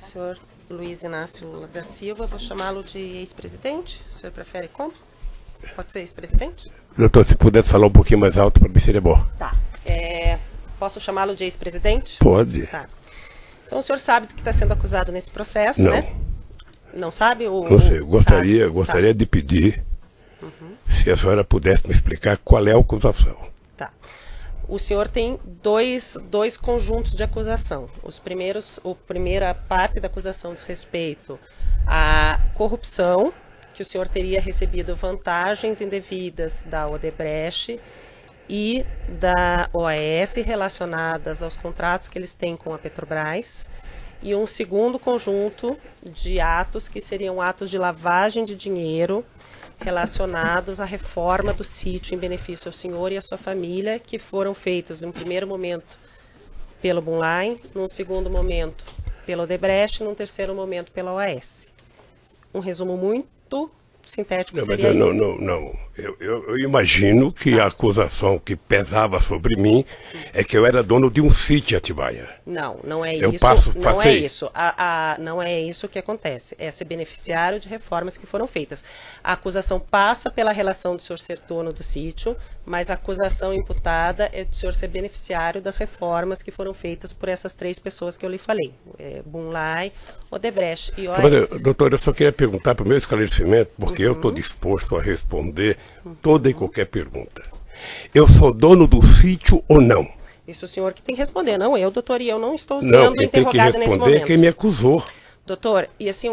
senhor Luiz Inácio da Silva, vou chamá-lo de ex-presidente. O senhor prefere como? Pode ser ex-presidente? Doutor, se puder falar um pouquinho mais alto, para mim seria bom. Tá. Posso chamá-lo de ex-presidente? Pode. Tá. Então o senhor sabe do que está sendo acusado nesse processo, Não. né? Não sabe? Não sei, gostaria de pedir se a senhora pudesse me explicar qual é a acusação. Tá. O senhor tem dois conjuntos de acusação. A primeira parte da acusação diz respeito à corrupção, que o senhor teria recebido vantagens indevidas da Odebrecht e da OAS relacionadas aos contratos que eles têm com a Petrobras. E um segundo conjunto de atos que seriam atos de lavagem de dinheiro relacionados à reforma do sítio em benefício ao senhor e à sua família, que foram feitos num primeiro momento pelo Bunline, num segundo momento pela Odebrecht, num terceiro momento pela OAS. Um resumo muito sintético seria isso. Não. Eu imagino que a acusação que pesava sobre mim é que eu era dono de um sítio em Atibaia. Não é Eu isso. passei. Não é isso. Não é isso que acontece. É ser beneficiário de reformas que foram feitas. A acusação passa pela relação do senhor ser dono do sítio, mas a acusação imputada é do senhor ser beneficiário das reformas que foram feitas por essas três pessoas que eu lhe falei. Bunline, Odebrecht e OAS. Mas, doutor, eu só queria perguntar para o meu esclarecimento, porque eu estou disposto a responder toda e qualquer pergunta. Eu sou dono do sítio ou não? Isso o senhor que tem que responder, não eu, doutor, e eu não estou sendo interrogada nesse momento. Quem tem que responder é quem me acusou. Doutor, e assim,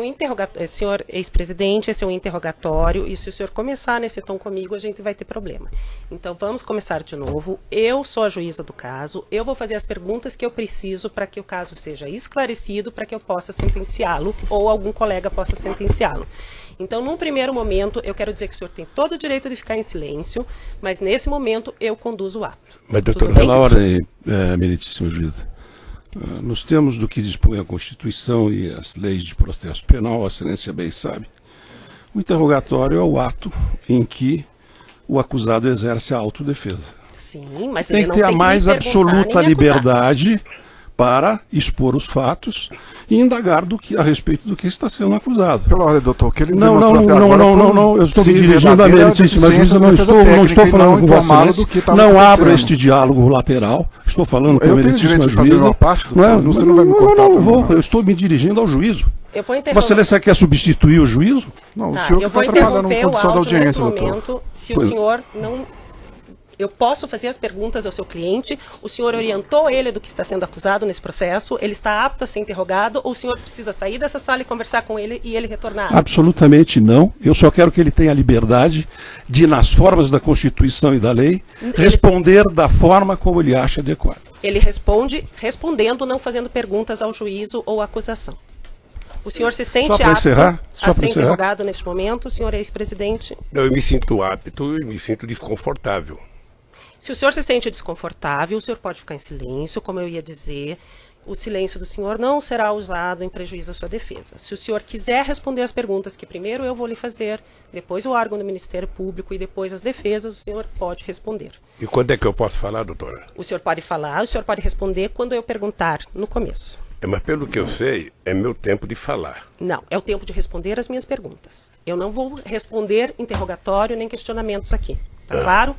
senhor ex-presidente, esse é um interrogatório, e se o senhor começar nesse tom comigo, a gente vai ter problema. Então, vamos começar de novo. Eu sou a juíza do caso, eu vou fazer as perguntas que eu preciso para que o caso seja esclarecido, para que eu possa sentenciá-lo, ou algum colega possa sentenciá-lo. Então, num primeiro momento, eu quero dizer que o senhor tem todo o direito de ficar em silêncio, mas nesse momento eu conduzo o ato. Mas, doutor, pela ordem, meritíssimo juíza. Nos termos do que dispõe a Constituição e as leis de processo penal, a excelência bem sabe, o interrogatório é o ato em que o acusado exerce a autodefesa. Sim, mas tem ele que não ter tem a mais absoluta liberdade para expor os fatos e indagar a respeito do que está sendo acusado. Pela ordem, doutor, que ele não, eu estou me dirigindo à meritíssima juíza, não estou falando com Vossa Excelência, não abro este diálogo lateral, estou falando com a meritíssima juíza. Você não vai me cortar. Eu estou me dirigindo ao juízo. Vossa Excelência quer substituir o juízo? Não, o senhor que está atrapalhando a condição da audiência, doutor. Se o senhor não... Eu posso fazer as perguntas ao seu cliente, o senhor orientou ele do que está sendo acusado nesse processo, ele está apto a ser interrogado, ou o senhor precisa sair dessa sala e conversar com ele e ele retornar? Absolutamente não. Eu só quero que ele tenha a liberdade de, nas formas da Constituição e da lei, responder da forma como ele acha adequado. Ele responde respondendo, não fazendo perguntas ao juízo ou à acusação. O senhor se sente apto a ser interrogado neste momento, senhor ex-presidente? Eu me sinto apto e me sinto desconfortável. Se o senhor se sente desconfortável, o senhor pode ficar em silêncio, como eu ia dizer. O silêncio do senhor não será usado em prejuízo à sua defesa. Se o senhor quiser responder as perguntas que primeiro eu vou lhe fazer, depois o órgão do Ministério Público e depois as defesas, o senhor pode responder. E quando é que eu posso falar, doutora? O senhor pode falar, o senhor pode responder quando eu perguntar no começo. Mas pelo que eu sei, é meu tempo de falar. Não, é o tempo de responder as minhas perguntas. Eu não vou responder interrogatório nem questionamentos aqui. Está claro?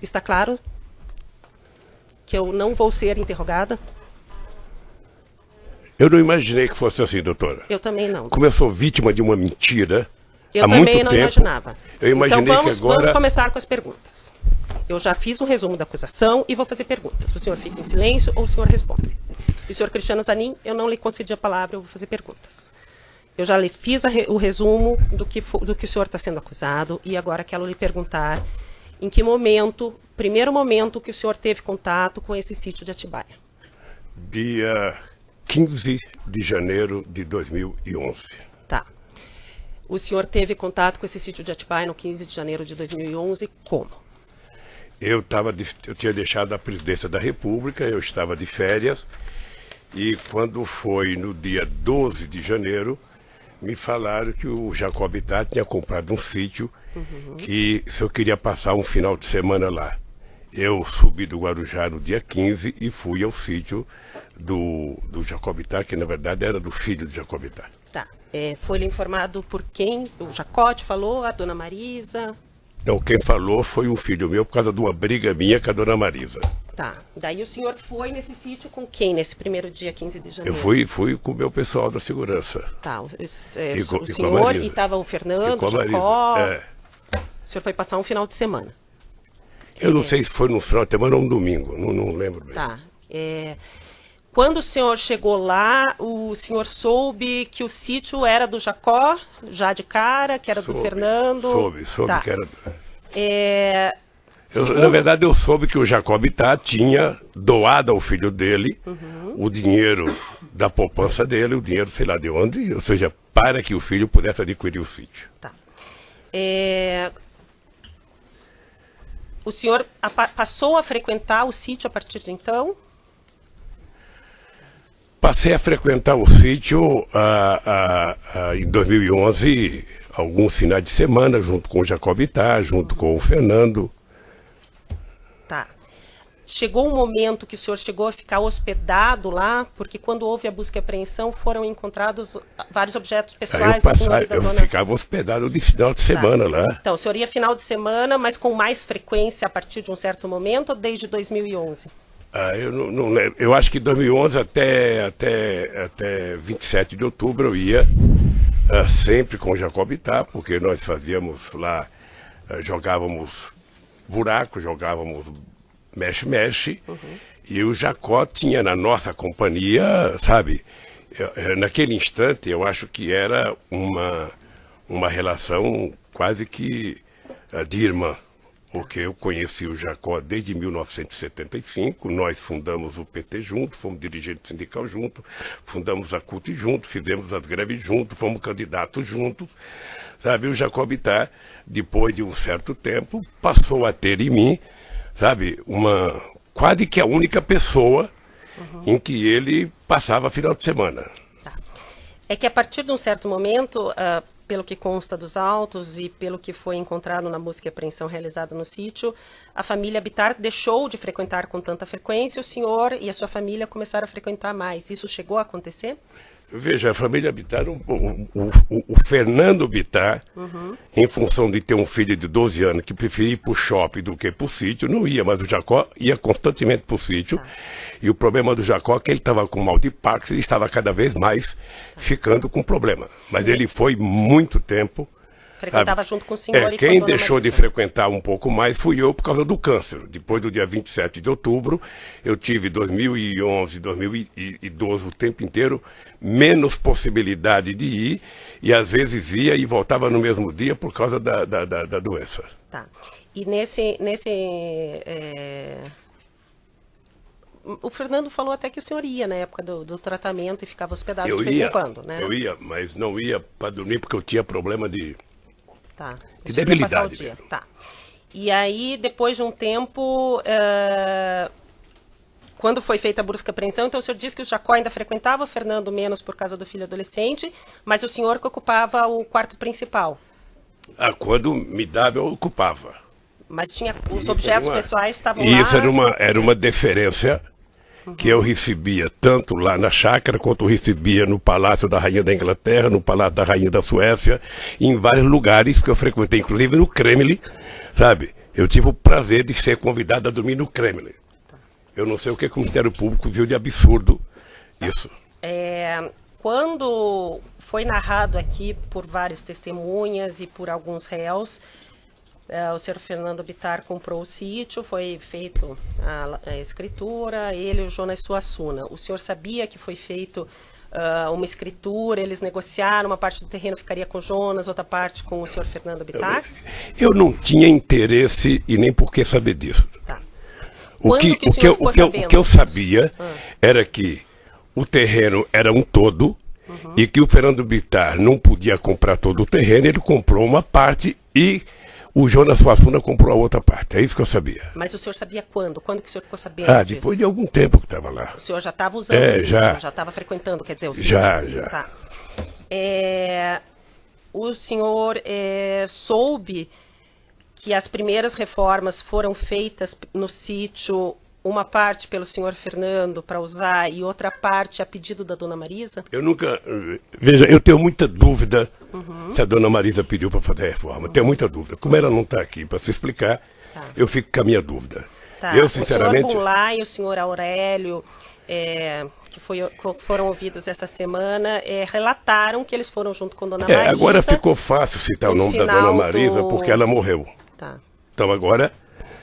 Está claro que eu não vou ser interrogada? Eu não imaginei que fosse assim, doutora. Eu também não. Como eu sou vítima de uma mentira há muito tempo. Eu também não imaginava. Eu imaginei então que agora... vamos começar com as perguntas. Eu já fiz um resumo da acusação e vou fazer perguntas. O senhor fica em silêncio ou o senhor responde? E o senhor Cristiano Zanin, eu não lhe concedi a palavra, eu vou fazer perguntas. Eu já lhe fiz o resumo do que o senhor está sendo acusado e agora quero lhe perguntar em que momento, primeiro momento que o senhor teve contato com esse sítio de Atibaia. Dia 15 de janeiro de 2011. Tá. O senhor teve contato com esse sítio de Atibaia no 15 de janeiro de 2011, como? Eu tinha deixado a presidência da República, eu estava de férias, e quando foi no dia 12 de janeiro, me falaram que o Jacob Ittat tinha comprado um sítio, que se eu queria passar um final de semana lá. Eu subi do Guarujá no dia 15 e fui ao sítio do Jacobitá, que na verdade era do filho de Jacobitá. Tá. Foi-lhe informado por quem? O Jacote falou? A dona Marisa? Não, quem falou foi um filho meu por causa de uma briga minha com a dona Marisa. Tá. Daí o senhor foi nesse sítio com quem nesse primeiro dia 15 de janeiro? Eu fui com o meu pessoal da segurança. Tá. O senhor e estava o Fernando, o Jacó. O senhor foi passar um final de semana. Eu não sei se foi no final de semana ou um domingo, não lembro bem. Tá. Quando o senhor chegou lá, o senhor soube que o sítio era do Jacó, já de cara, que era do Fernando? Soube tá. Que era... Segundo... Na verdade, eu soube que o Jacobitá tinha doado ao filho dele o dinheiro da poupança dele, o dinheiro sei lá de onde, ou seja, para que o filho pudesse adquirir o sítio. Tá. O senhor passou a frequentar o sítio a partir de então? Passei a frequentar o sítio em 2011, alguns finais de semana, junto com o Jacobitá, junto com o Fernando. Tá. Chegou um momento que o senhor chegou a ficar hospedado lá, porque quando houve a busca e apreensão foram encontrados vários objetos pessoais do senhor e da dona... Eu ficava hospedado de final de semana lá. Então, o senhor ia final de semana, mas com mais frequência a partir de um certo momento ou desde 2011? Eu não lembro. Eu acho que 2011 até 27 de outubro eu ia sempre com o Jacobitá, porque nós fazíamos lá, jogávamos buraco, jogávamos mexe-mexe, e o Jacó tinha na nossa companhia, sabe, naquele instante eu acho que era uma relação quase que de irmã. Porque eu conheci o Jacó desde 1975, nós fundamos o PT junto, fomos dirigente sindical junto, fundamos a CUT junto, fizemos as greves junto, fomos candidatos juntos, sabe? O Jacobitá, depois de um certo tempo, passou a ter em mim, sabe, quase que a única pessoa em que ele passava final de semana. É que a partir de um certo momento, pelo que consta dos autos e pelo que foi encontrado na busca e apreensão realizada no sítio, a família Bittar deixou de frequentar com tanta frequência, o senhor e a sua família começaram a frequentar mais. Isso chegou a acontecer? Veja, a família Bittar, o Fernando Bittar, em função de ter um filho de 12 anos que preferia ir para o shopping do que para o sítio, não ia, mas o Jacó ia constantemente para o sítio. E o problema do Jacó é que ele estava com mal de Parkinson e estava cada vez mais ficando com problema. Mas ele foi muito tempo. Frequentava junto com o senhor e quem deixou de frequentar um pouco mais fui eu por causa do câncer. Depois do dia 27 de outubro, eu tive 2011, 2012, o tempo inteiro, menos possibilidade de ir, e às vezes ia e voltava no mesmo dia por causa da doença. Tá. E o Fernando falou até que o senhor ia na época do tratamento e ficava hospedado de vez em quando, né? Eu ia, mas não ia para dormir porque eu tinha problema de... Tá. De debilidade. Tá. E aí, depois de um tempo, quando foi feita a busca e apreensão, então o senhor disse que o Jacó ainda frequentava, o Fernando menos por causa do filho adolescente, mas o senhor que ocupava o quarto principal. Quando me dava, eu ocupava. Mas tinha os objetos pessoais estavam lá. E isso era uma deferência que eu recebia tanto lá na chácara, quanto eu recebia no Palácio da Rainha da Inglaterra, no Palácio da Rainha da Suécia, em vários lugares que eu frequentei, inclusive no Kremlin, sabe? Eu tive o prazer de ser convidado a dormir no Kremlin. Eu não sei o que o Ministério Público viu de absurdo isso. Quando foi narrado aqui por várias testemunhas e por alguns réus, o senhor Fernando Bittar comprou o sítio, foi feito a escritura, ele e o Jonas Suassuna. O senhor sabia que foi feito uma escritura, eles negociaram, uma parte do terreno ficaria com o Jonas, outra parte com o senhor Fernando Bittar? Eu não tinha interesse e nem por que saber disso. Tá. O que eu sabia era que o terreno era um todo e que o Fernando Bittar não podia comprar todo o terreno, ele comprou uma parte e o Jonas Suassuna comprou a outra parte. É isso que eu sabia. Mas o senhor sabia quando? Quando que o senhor ficou sabendo disso? Depois de algum tempo que estava lá. O senhor já estava usando o sítio? Já estava frequentando, quer dizer, o sítio? Já. Tá. O senhor soube que as primeiras reformas foram feitas no sítio uma parte pelo senhor Fernando para usar e outra parte a pedido da dona Marisa? Eu nunca... Veja, eu tenho muita dúvida se a dona Marisa pediu para fazer a reforma. Tenho muita dúvida. Como ela não está aqui para se explicar, eu fico com a minha dúvida. Eu, sinceramente... O senhor Bunlai e o senhor Aurélio, que foram ouvidos essa semana, relataram que eles foram junto com dona Marisa. Agora ficou fácil citar o nome da dona Marisa porque ela morreu. Então agora...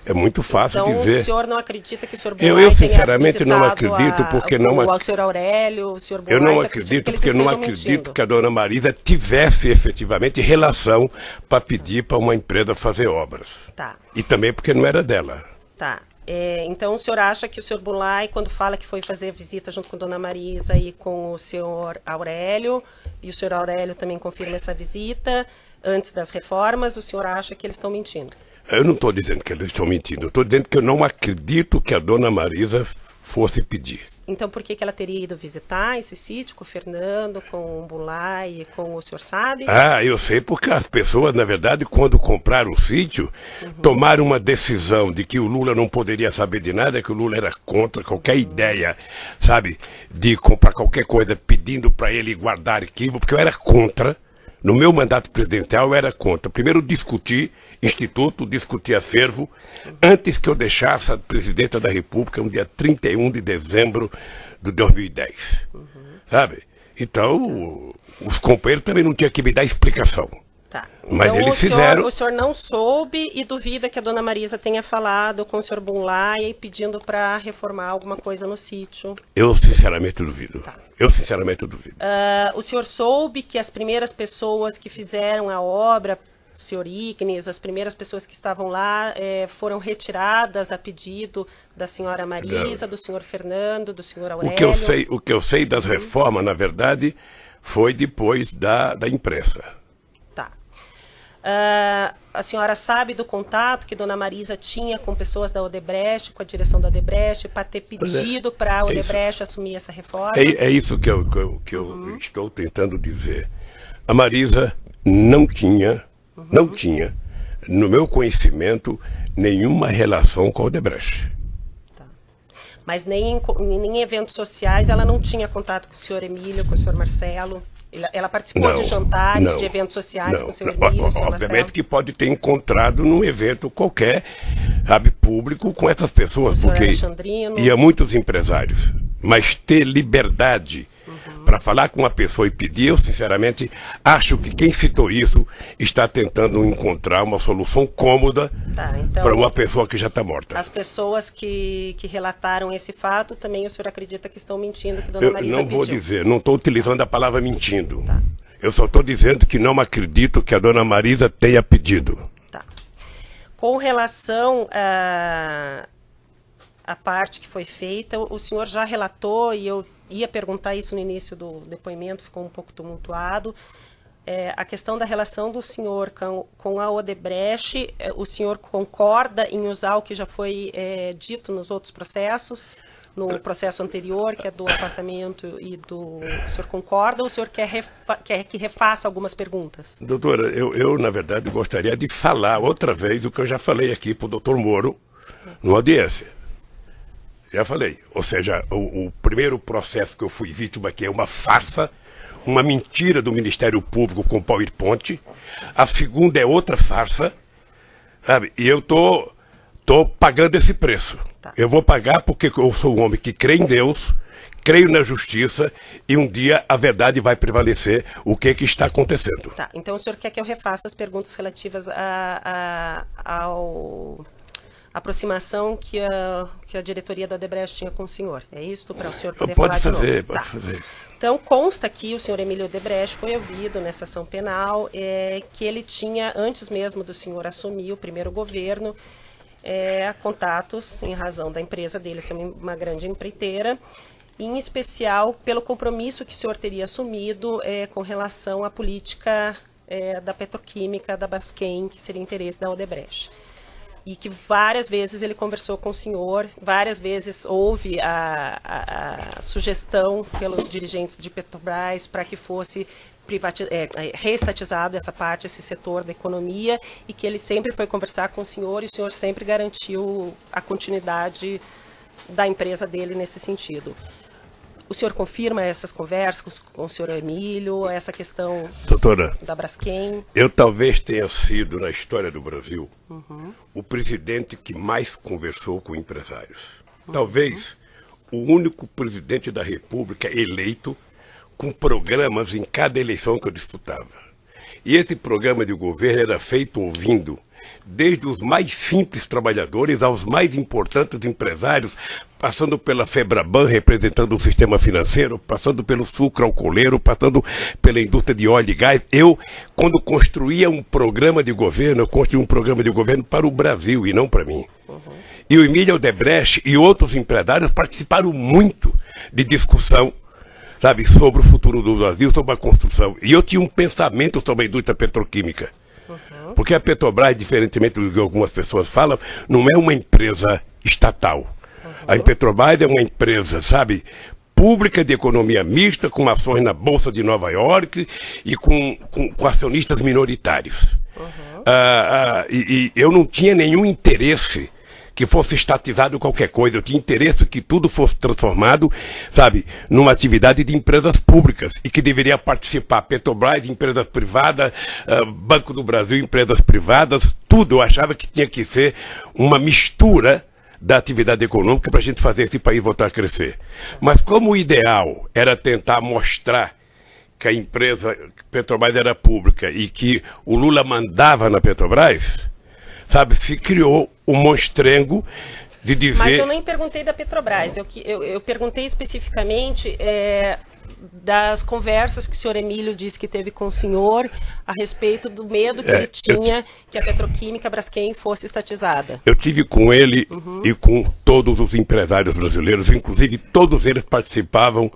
É muito fácil então, dizer. O senhor não acredita que o senhor Bunlai eu sinceramente não acredito porque não ao senhor Aurélio, o senhor Bunlai, eu não acredito porque não acredito que a dona Marisa tivesse efetivamente relação para pedir para uma empresa fazer obras. E também porque não era dela. Então o senhor acha que o senhor Bunlai, quando fala que foi fazer visita junto com a dona Marisa e com o senhor Aurélio, e o senhor Aurélio também confirma essa visita antes das reformas, o senhor acha que eles estão mentindo? Eu não estou dizendo que eles estão mentindo, eu estou dizendo que eu não acredito que a dona Marisa fosse pedir. Então por que ela teria ido visitar esse sítio com o Fernando, com o Bunlai e com o senhor sabe? Eu sei porque as pessoas, na verdade, quando compraram o sítio, tomaram uma decisão de que o Lula não poderia saber de nada, que o Lula era contra qualquer ideia, sabe, de comprar qualquer coisa pedindo para ele guardar arquivo, porque eu era contra. No meu mandato presidencial eu era contra. Primeiro discutir instituto, discutir acervo, antes que eu deixasse a presidenta da República no dia 31 de dezembro de 2010. Sabe? Então, os companheiros também não tinham que me dar explicação. Então, mas eles fizeram... O senhor não soube e duvida que a dona Marisa tenha falado com o senhor Bunlai pedindo para reformar alguma coisa no sítio? Eu sinceramente duvido. Eu sinceramente duvido. O senhor soube que as primeiras pessoas que fizeram a obra, o senhor Ignes, as primeiras pessoas que estavam lá foram retiradas a pedido da senhora Marisa, do senhor Fernando, do senhor Aurélio? O que eu sei das reformas, na verdade, foi depois da imprensa. A senhora sabe do contato que dona Marisa tinha com pessoas da Odebrecht, com a direção da Odebrecht, para ter pedido para a Odebrecht assumir essa reforma? É isso que eu estou tentando dizer. A Marisa não tinha, no meu conhecimento, nenhuma relação com a Odebrecht. Mas nem em eventos sociais ela não tinha contato com o senhor Emílio, com o senhor Marcelo? Ela participou de jantares, de eventos sociais com o senhor Emílio, obviamente que pode ter encontrado num evento qualquer, sabe, público com essas pessoas, porque ia muitos empresários. Mas ter liberdade para falar com uma pessoa e pedir, eu sinceramente acho que quem citou isso está tentando encontrar uma solução cômoda para uma pessoa que já está morta. As pessoas que relataram esse fato, também o senhor acredita que estão mentindo, que dona Marisa não vou dizer, não estou utilizando a palavra mentindo. Eu só estou dizendo que não acredito que a dona Marisa tenha pedido. Com relação a parte que foi feita, o senhor já relatou, e eu ia perguntar isso no início do depoimento, ficou um pouco tumultuado, a questão da relação do senhor com a Odebrecht. O senhor concorda em usar o que já foi dito nos outros processos, no processo anterior, que é do apartamento e do... O senhor concorda ou o senhor quer que refaça algumas perguntas? Doutora, eu na verdade gostaria de falar outra vez o que eu já falei aqui para o doutor Moro, numa audiência. Já falei, ou seja, o primeiro processo que eu fui vítima aqui é uma farsa, uma mentira do Ministério Público com PowerPoint. A segunda é outra farsa, sabe? E eu tô pagando esse preço. Eu vou pagar porque eu sou um homem que crê em Deus, creio na justiça e um dia a verdade vai prevalecer. O que está acontecendo? Então o senhor quer que eu refaça as perguntas relativas ao... aproximação que a diretoria da Odebrecht tinha com o senhor. É isso para o senhor poder falar de novo? Pode fazer. Então, consta que o senhor Emílio Odebrecht foi ouvido nessa ação penal, que ele tinha, antes mesmo do senhor assumir o primeiro governo, contatos em razão da empresa dele ser uma grande empreiteira, em especial pelo compromisso que o senhor teria assumido com relação à política da petroquímica, da Braskem, que seria interesse da Odebrecht. E que várias vezes ele conversou com o senhor, várias vezes houve a sugestão pelos dirigentes de Petrobras para que fosse reestatizado essa parte, esse setor da economia, e que ele sempre foi conversar com o senhor e o senhor sempre garantiu a continuidade da empresa dele nesse sentido. O senhor confirma essas conversas com o senhor Emílio, essa questão, doutora, da Braskem? Eu talvez tenha sido, na história do Brasil, o presidente que mais conversou com empresários. Talvez o único presidente da República eleito com programas em cada eleição que eu disputava. E esse programa de governo era feito ouvindo desde os mais simples trabalhadores aos mais importantes empresários, passando pela Febraban, representando o sistema financeiro, passando pelo sucro alcooleiro, passando pela indústria de óleo e gás. Eu, quando construía um programa de governo, eu construí um programa de governo para o Brasil e não para mim. E o Emílio Odebrecht e outros empresários participaram muito de discussão, sabe, sobre o futuro do Brasil, sobre a construção. E eu tinha um pensamento sobre a indústria petroquímica. Porque a Petrobras, diferentemente do que algumas pessoas falam, não é uma empresa estatal. A Petrobras é uma empresa, sabe, pública de economia mista, com ações na Bolsa de Nova York e com acionistas minoritários. E eu não tinha nenhum interesse que fosse estatizado qualquer coisa. Eu tinha interesse que tudo fosse transformado, sabe, numa atividade de empresas públicas e que deveria participar Petrobras, empresas privadas, Banco do Brasil, empresas privadas, tudo. Eu achava que tinha que ser uma mistura da atividade econômica para a gente fazer esse país voltar a crescer. Mas como o ideal era tentar mostrar que a empresa Petrobras era pública e que o Lula mandava na Petrobras, sabe, se criou um monstrengo de dizer... Mas eu nem perguntei da Petrobras, eu perguntei especificamente das conversas que o senhor Emílio disse que teve com o senhor a respeito do medo que ele tinha que a petroquímica Braskem fosse estatizada. Eu tive com ele e com todos os empresários brasileiros, inclusive todos eles participavam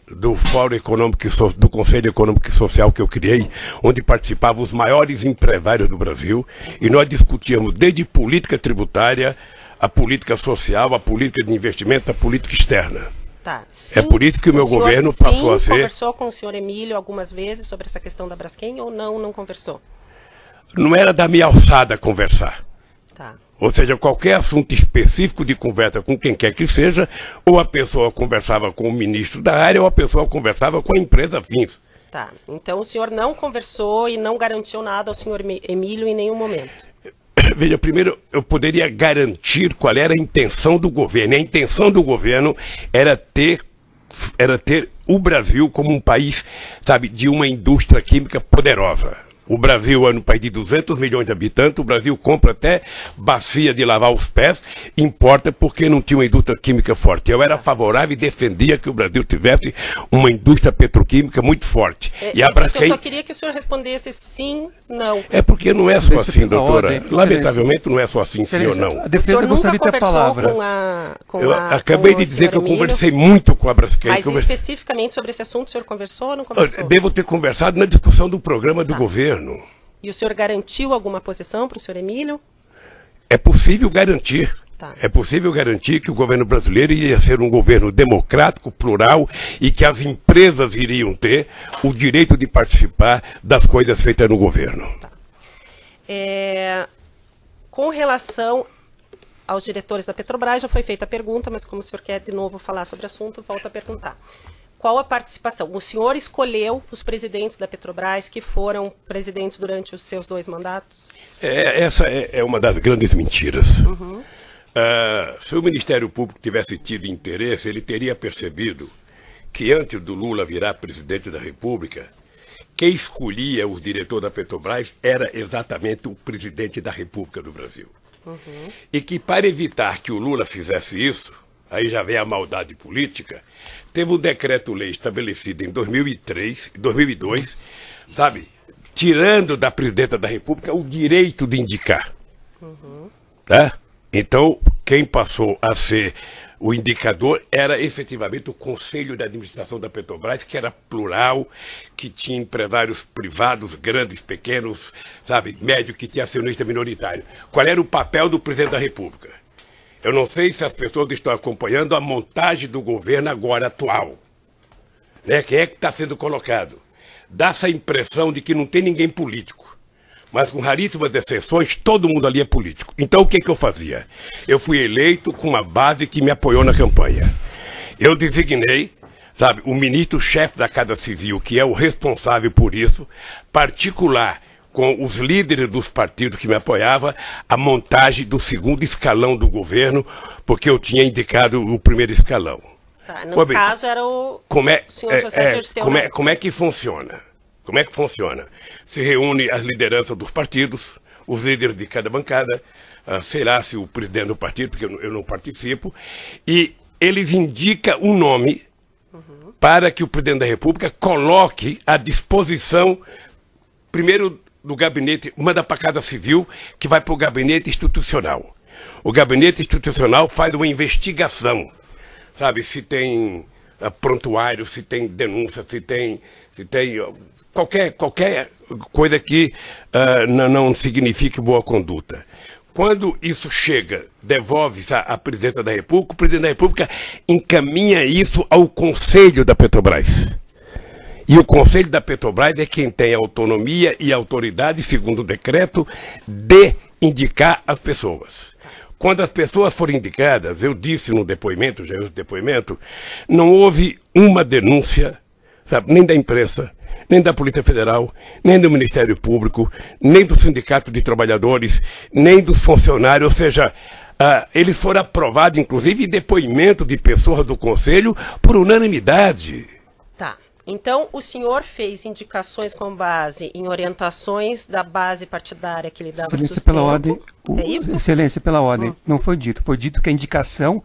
do Fórum Econômico, do Conselho Econômico e Social que eu criei, onde participavam os maiores empresários do Brasil, e nós discutíamos desde política tributária, a política social, a política de investimento, a política externa. Tá. Sim, é por isso que o meu governo passou a ser... conversou com o senhor Emílio algumas vezes sobre essa questão da Braskem ou não conversou? Não era da minha alçada conversar. Tá. Ou seja, qualquer assunto específico de conversa com quem quer que seja, ou a pessoa conversava com o ministro da área, ou a pessoa conversava com a empresa fins. Tá. Então o senhor não conversou e não garantiu nada ao senhor Emílio em nenhum momento? Veja, primeiro eu poderia garantir qual era a intenção do governo. E a intenção do governo era ter o Brasil como um país, sabe, de uma indústria química poderosa. O Brasil é um país de 200 milhões de habitantes, o Brasil compra até bacia de lavar os pés, importa porque não tinha uma indústria química forte. Eu era favorável e defendia que o Brasil tivesse uma indústria petroquímica muito forte. E a Braskem... Eu só queria que o senhor respondesse sim, não. É porque não é só assim, doutora. Lamentavelmente não é só assim, sim ou não. A defesa gostaria de ter a palavra. Eu acabei de dizer que eu conversei muito com a Braskem. Mas especificamente sobre esse assunto, o senhor conversou ou não conversou? Devo ter conversado na discussão do programa do governo. E o senhor garantiu alguma posição para o senhor Emílio? É possível garantir. Tá. É possível garantir que o governo brasileiro ia ser um governo democrático, plural, e que as empresas iriam ter o direito de participar das coisas feitas no governo. Tá. Com relação aos diretores da Petrobras, já foi feita a pergunta, mas como o senhor quer de novo falar sobre o assunto, volto a perguntar. Qual a participação? O senhor escolheu os presidentes da Petrobras que foram presidentes durante os seus 2 mandatos? Essa é uma das grandes mentiras. Se o Ministério Público tivesse tido interesse, ele teria percebido que antes do Lula virar presidente da República, quem escolhia os diretores da Petrobras era exatamente o presidente da República do Brasil. E que para evitar que o Lula fizesse isso, aí já vem a maldade política, teve um decreto-lei estabelecido em 2002, sabe, tirando da presidenta da República o direito de indicar. Tá? Então, quem passou a ser o indicador era efetivamente o Conselho de Administração da Petrobras, que era plural, que tinha empresários privados, grandes, pequenos, sabe, médio, que tinha acionista minoritário. Qual era o papel do presidente da República? Eu não sei se as pessoas estão acompanhando a montagem do governo agora atual. Né? Quem é que está sendo colocado? Dá essa impressão de que não tem ninguém político. mas com raríssimas exceções, todo mundo ali é político. Então o que eu fazia? Eu fui eleito com uma base que me apoiou na campanha. Eu designei, sabe, o ministro-chefe da Casa Civil, que é o responsável por isso, particular com os líderes dos partidos que me apoiavam, a montagem do segundo escalão do governo, porque eu tinha indicado o primeiro escalão. Tá, no caso era o senhor José Dirceu. Como é que funciona? Como é que funciona? Se reúne as lideranças dos partidos, os líderes de cada bancada, sei lá se o presidente do partido, porque eu não participo, e eles indicam um nome para que o presidente da República coloque à disposição, primeiro do gabinete, manda para a Casa Civil, que vai para o gabinete institucional. O gabinete institucional faz uma investigação, sabe, se tem prontuário, se tem denúncia, se tem qualquer coisa que não signifique boa conduta. Quando isso chega, devolve-se à presidência da República, o presidente da República encaminha isso ao Conselho da Petrobras. E o Conselho da Petrobras é quem tem autonomia e autoridade, segundo o decreto, de indicar as pessoas. Quando as pessoas foram indicadas, eu disse no depoimento, já no depoimento, não houve uma denúncia, sabe, nem da imprensa, nem da Polícia Federal, nem do Ministério Público, nem do Sindicato de Trabalhadores, nem dos funcionários, ou seja, eles foram aprovados, inclusive, em depoimento de pessoas do Conselho por unanimidade. Tá. Então, o senhor fez indicações com base em orientações da base partidária que lhe dava Excelência sustento. Pela ordem, É isso? Excelência, pela ordem, não foi dito. Foi dito que a indicação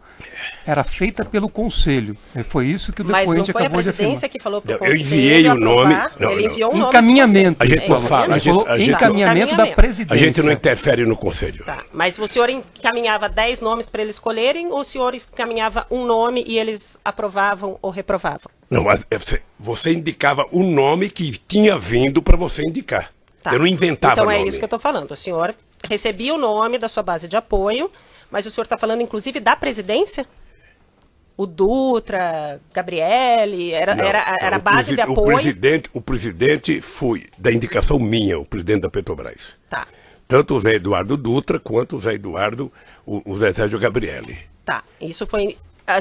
era feita pelo Conselho. Foi isso que o depoente acabou de afirmar. Mas não foi a presidência que falou para o Eu Conselho enviei o nome. Ele enviou o nome. Encaminhamento. A gente não fala. Encaminhamento da presidência. A gente não interfere no Conselho. Tá. Mas o senhor encaminhava 10 nomes para eles escolherem ou o senhor encaminhava um nome e eles aprovavam ou reprovavam? Não, mas você indicava o nome que tinha vindo para você indicar. Tá. Eu não inventava então nome. Então é isso que eu estou falando. O senhor recebia o nome da sua base de apoio, mas o senhor está falando inclusive da presidência? O Dutra, Gabriele, era base de apoio? O presidente foi da indicação minha, o presidente da Petrobras. Tá. Tanto o Zé Eduardo Dutra quanto o Zé Eduardo, o Zé Sérgio Gabriele. Tá, isso foi...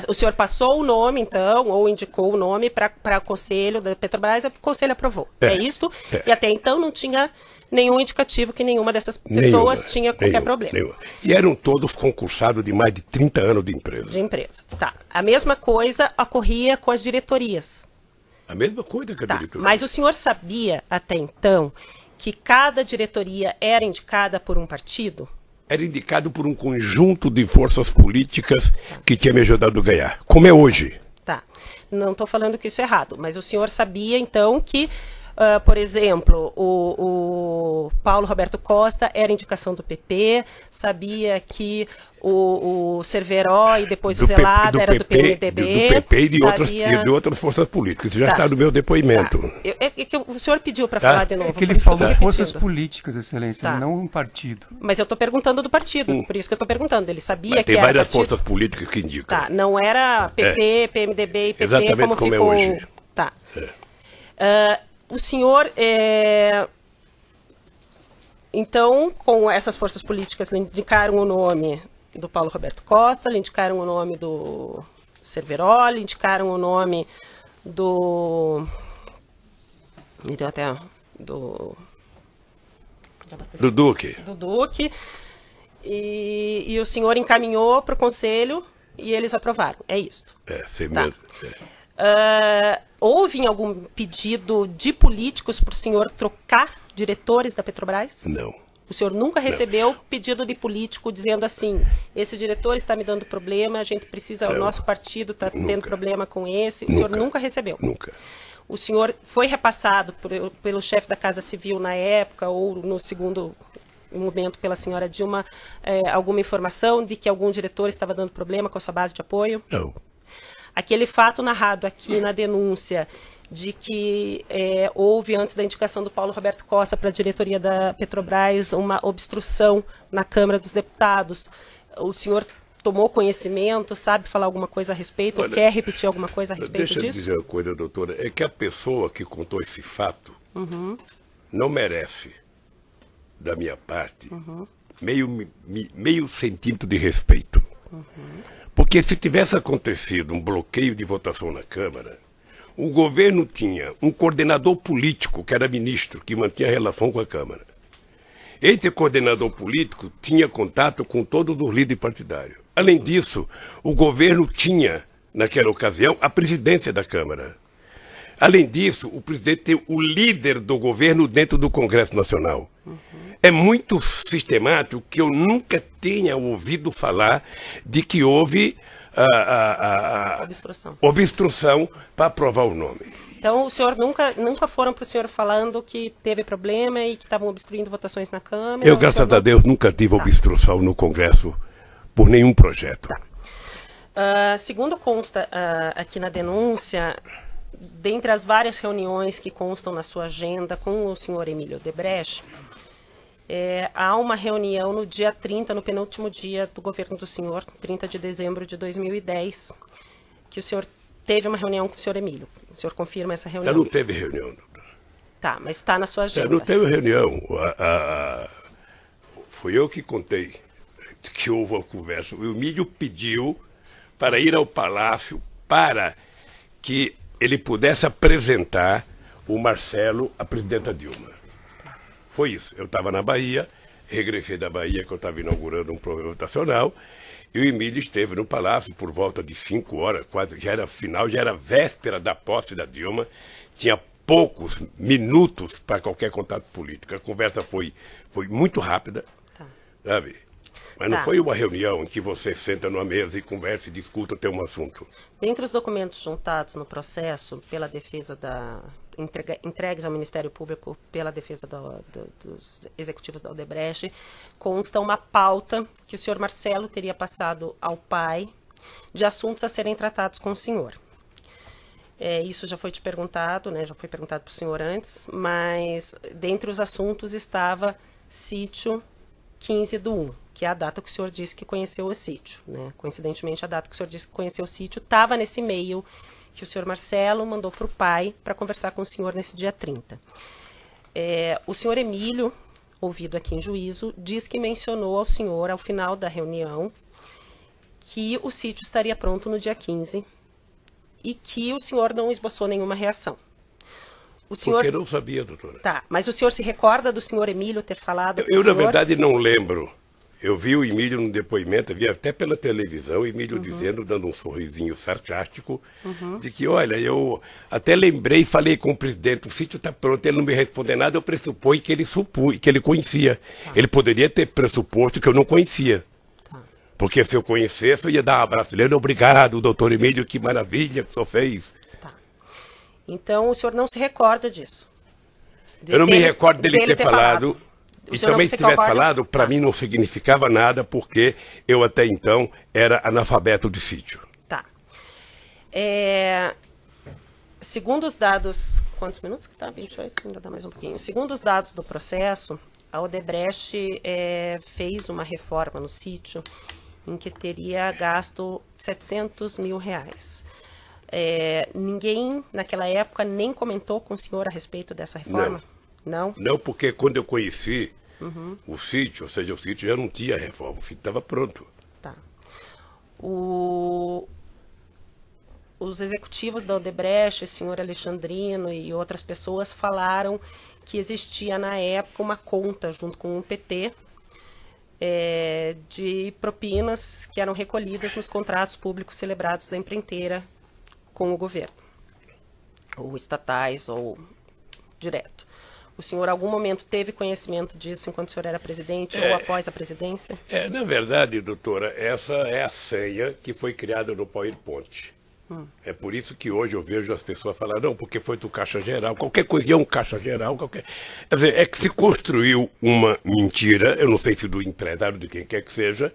O senhor passou o nome, então, ou indicou o nome para o Conselho da Petrobras, o Conselho aprovou. É isso? E até então não tinha nenhum indicativo que nenhuma dessas pessoas tinha qualquer problema. Nenhuma. E eram todos concursados de mais de 30 anos de empresa. De empresa, tá. A mesma coisa ocorria com as diretorias. A mesma coisa que a diretoria. Mas o senhor sabia, até então, que cada diretoria era indicada por um partido? Era indicado por um conjunto de forças políticas que tinha me ajudado a ganhar, como é hoje. Tá, não estou falando que isso é errado, mas o senhor sabia, então, que, por exemplo, o Paulo Roberto Costa era indicação do PP, sabia que o Cerveró e depois o Zelada era do PMDB. Do PP e de outras forças políticas. Isso já está no meu depoimento. Tá. O senhor pediu para falar de novo. É que ele falou forças políticas, Excelência, não um partido. Mas eu estou perguntando do partido, por isso que eu estou perguntando. Ele sabia que tem era várias partido... forças políticas que indicam. Tá, não era PP, PMDB e PP exatamente como ficou... é hoje. Tá. O senhor... Então, com essas forças políticas, lhe indicaram o nome do Paulo Roberto Costa, lhe indicaram o nome do Cerveró, lhe indicaram o nome do... Me deu até... Do Duque. Do Duque. E o senhor encaminhou para o Conselho e eles aprovaram. É isso. Sei mesmo. Houve algum pedido de políticos para o senhor trocar diretores da Petrobras? Não. O senhor nunca recebeu pedido de político dizendo assim, esse diretor está me dando problema, a gente precisa, o nosso partido está tendo problema com esse. O senhor nunca recebeu? Nunca. O senhor foi repassado pelo chefe da Casa Civil na época, ou no segundo momento pela senhora Dilma, alguma informação de que algum diretor estava dando problema com a sua base de apoio? Não. Aquele fato narrado aqui na denúncia de que houve, antes da indicação do Paulo Roberto Costa para a diretoria da Petrobras, uma obstrução na Câmara dos Deputados. O senhor tomou conhecimento, sabe falar alguma coisa a respeito, ou quer repetir alguma coisa a respeito disso? Deixa eu dizer uma coisa, doutora, é que a pessoa que contou esse fato não merece da minha parte, meio centímetro de respeito. Porque se tivesse acontecido um bloqueio de votação na Câmara, o governo tinha um coordenador político, que era ministro, que mantinha relação com a Câmara. Esse coordenador político tinha contato com todos os líderes partidários. Além disso, o governo tinha, naquela ocasião, a presidência da Câmara. Além disso, o presidente tem o líder do governo dentro do Congresso Nacional. É muito sistemático que eu nunca tenha ouvido falar de que houve obstrução para aprovar o nome. Então, o senhor nunca foram para o senhor falando que teve problema e que estavam obstruindo votações na Câmara? Eu, graças a Deus, nunca tive obstrução no Congresso por nenhum projeto. Segundo consta aqui na denúncia, dentre as várias reuniões que constam na sua agenda com o senhor Emílio Odebrecht, há uma reunião no dia 30, no penúltimo dia do governo do senhor, 30 de dezembro de 2010, que o senhor teve uma reunião com o senhor Emílio. O senhor confirma essa reunião? Não teve reunião, doutor. Tá, mas está na sua agenda. Não teve reunião. Fui eu que contei que houve uma conversa. O Emílio pediu para ir ao Palácio para que ele pudesse apresentar o Marcelo à presidenta Dilma. Foi isso. Eu estava na Bahia, regressei da Bahia, que eu estava inaugurando um programa votacional, e o Emílio esteve no Palácio por volta de 5 horas, quase, já era final, já era véspera da posse da Dilma, tinha poucos minutos para qualquer contato político. A conversa foi muito rápida, sabe? Mas não foi uma reunião em que você senta numa mesa e conversa e discuta até um assunto. Dentre os documentos juntados no processo pela defesa entregues ao Ministério Público pela defesa dos executivos da Odebrecht, consta uma pauta que o senhor Marcelo teria passado ao pai de assuntos a serem tratados com o senhor. Isso já foi te perguntado, né? Já foi perguntado para o senhor antes, mas dentre os assuntos estava sítio 15/1, que é a data que o senhor disse que conheceu o sítio, né? Coincidentemente, a data que o senhor disse que conheceu o sítio estava nesse e-mail que o senhor Marcelo mandou para o pai para conversar com o senhor nesse dia 30. O senhor Emílio, ouvido aqui em juízo, diz que mencionou ao senhor, ao final da reunião, que o sítio estaria pronto no dia 15 e que o senhor não esboçou nenhuma reação. O senhor... Porque eu não sabia, doutora. Tá, mas o senhor se recorda do senhor Emílio ter falado? Eu na verdade, não lembro. Eu vi o Emílio no depoimento, vi até pela televisão, o Emílio dizendo, dando um sorrisinho sarcástico, de que, olha, eu até lembrei e falei com o presidente, o sítio está pronto, ele não me respondeu nada, eu pressupõe que ele conhecia. Tá. Ele poderia ter pressuposto que eu não conhecia. Tá. Porque se eu conhecesse, eu ia dar um abraço dele, obrigado, doutor Emílio, que maravilha que o senhor fez. Tá. Então, o senhor não se recorda disso? Eu não me recordo dele ter falado. E também, se tivesse falado, para mim não significava nada, porque eu até então era analfabeto de sítio. Tá. Segundo os dados... Quantos minutos que está? 28? Ainda dá mais um pouquinho. Segundo os dados do processo, a Odebrecht fez uma reforma no sítio em que teria gasto R$700 mil. Ninguém, naquela época, nem comentou com o senhor a respeito dessa reforma? Não? Não, porque quando eu conheci o sítio, ou seja, o sítio já não tinha reforma, o sítio estava pronto. Tá. Os executivos da Odebrecht, o senhor Alexandrino e outras pessoas falaram que existia na época uma conta junto com o PT de propinas que eram recolhidas nos contratos públicos celebrados da empreiteira com o governo, ou estatais, ou direto. O senhor, em algum momento, teve conhecimento disso enquanto o senhor era presidente ou após a presidência? Na verdade, doutora, essa é a senha que foi criada no PowerPoint. É por isso que hoje eu vejo as pessoas falar, não, porque foi do Caixa Geral, qualquer coisa é um Caixa Geral, qualquer... Quer dizer, é que se construiu uma mentira, eu não sei se do empresário, de quem quer que seja,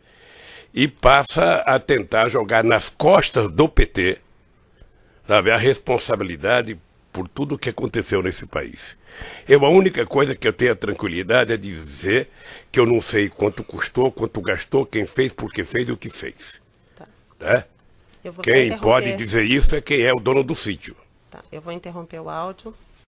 e passa a tentar jogar nas costas do PT, sabe, a responsabilidade por tudo o que aconteceu nesse país. A única coisa que eu tenho a tranquilidade é dizer que eu não sei quanto custou, quanto gastou, quem fez, por que fez e o que fez. Tá? Eu vou quem pode dizer isso é quem é o dono do sítio. Tá, eu vou interromper o áudio.